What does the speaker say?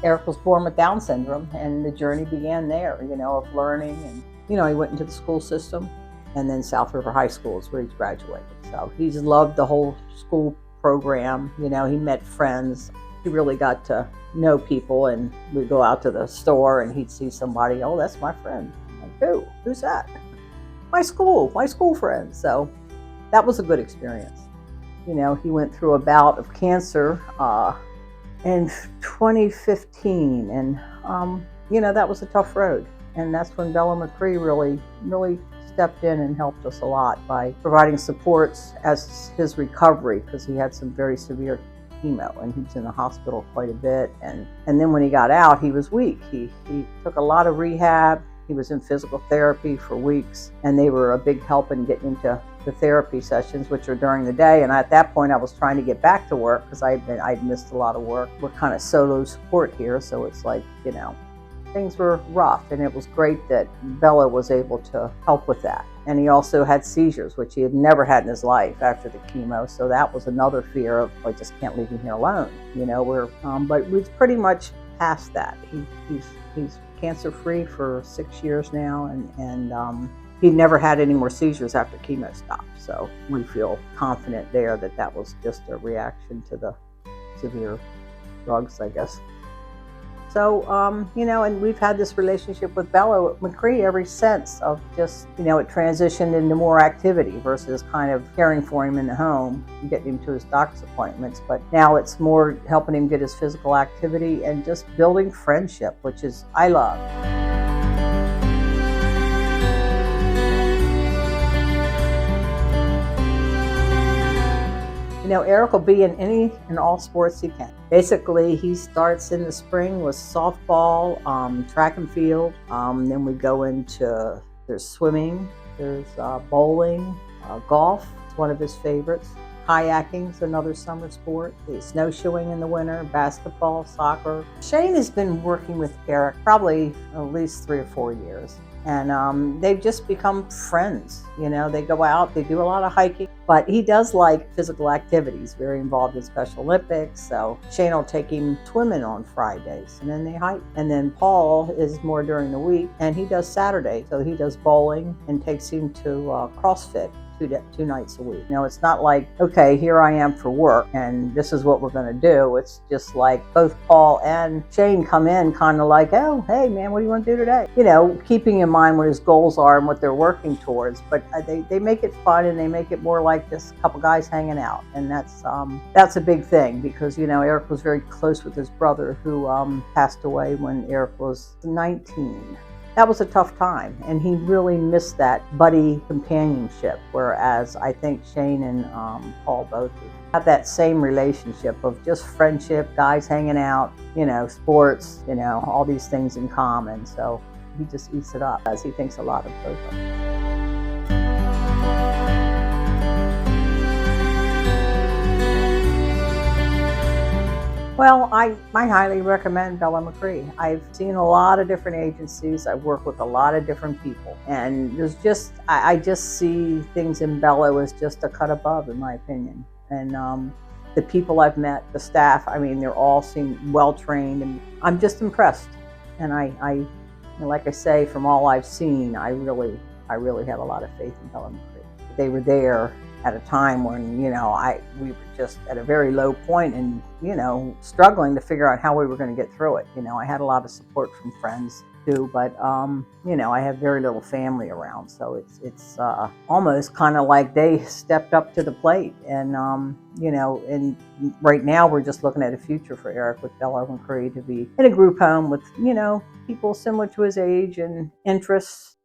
Eric was born with Down syndrome, and the journey began there, of learning. And, he went into the school system, and then South River High School is where he's graduated. So he's loved the whole school program. He met friends. He really got to know people, and we'd go out to the store and he'd see somebody, oh, that's my friend. I'm like, who? Who's that? My school friend. So that was a good experience. He went through a bout of cancer in 2015, and that was a tough road. And that's when Bello Machre really stepped in and helped us a lot by providing supports as his recovery, because he had some very severe chemo and he was in the hospital quite a bit. And then when he got out, he was weak. He took a lot of rehab. He was in physical therapy for weeks, and they were a big help in getting into the therapy sessions, which are during the day. And at that point, I was trying to get back to work because I'd missed a lot of work. We're kind of solo support here, so it's like, things were rough, and it was great that Bello was able to help with that. And he also had seizures, which he had never had in his life after the chemo, so that was another fear of, I just can't leave him here alone. But we've pretty much past that. He's cancer-free for 6 years now, and he never had any more seizures after chemo stopped. So we feel confident there that was just a reaction to the severe drugs, I guess. So, and we've had this relationship with Bello Machre ever since, of just, it transitioned into more activity versus kind of caring for him in the home, getting him to his doctor's appointments. But now it's more helping him get his physical activity and just building friendship, which is, I love. Eric will be in all sports he can. Basically, he starts in the spring with softball, track and field. Then we go into, there's swimming, there's bowling, golf, it's one of his favorites. Kayaking is another summer sport. Snowshoeing in the winter, basketball, soccer. Shane has been working with Eric probably at least 3 or 4 years. And they've just become friends. They go out, they do a lot of hiking, but he does like physical activities, very involved in Special Olympics. So Shane will take him swimming on Fridays, and then they hike. And then Paul is more during the week, and he does Saturday. So he does bowling and takes him to CrossFit 2 nights a week. It's not like, okay, here I am for work and this is what we're going to do. It's just like both Paul and Shane come in kind of like, oh, hey man, what do you want to do today? Keeping in mind what his goals are and what they're working towards. But they make it fun, and they make it more like just a couple guys hanging out. And that's a big thing, because, Eric was very close with his brother, who passed away when Eric was 19. That was a tough time, and he really missed that buddy companionship, whereas I think Shane and Paul both have that same relationship of just friendship, guys hanging out, sports, all these things in common. So he just eats it up, as he thinks a lot of both of them. Well, I highly recommend Bello Machre. I've seen a lot of different agencies. I've worked with a lot of different people. And I just see things in Bello as just a cut above, in my opinion. And the people I've met, the staff, they all seem well-trained, and I'm just impressed. And like I say, from all I've seen, I really have a lot of faith in Bello Machre. They were there at a time when, we were just at a very low point and, struggling to figure out how we were going to get through it. I had a lot of support from friends too, but, I have very little family around. So it's almost kind of like they stepped up to the plate. And, and right now we're just looking at a future for Eric with Bello Machre to be in a group home with, people similar to his age and interests.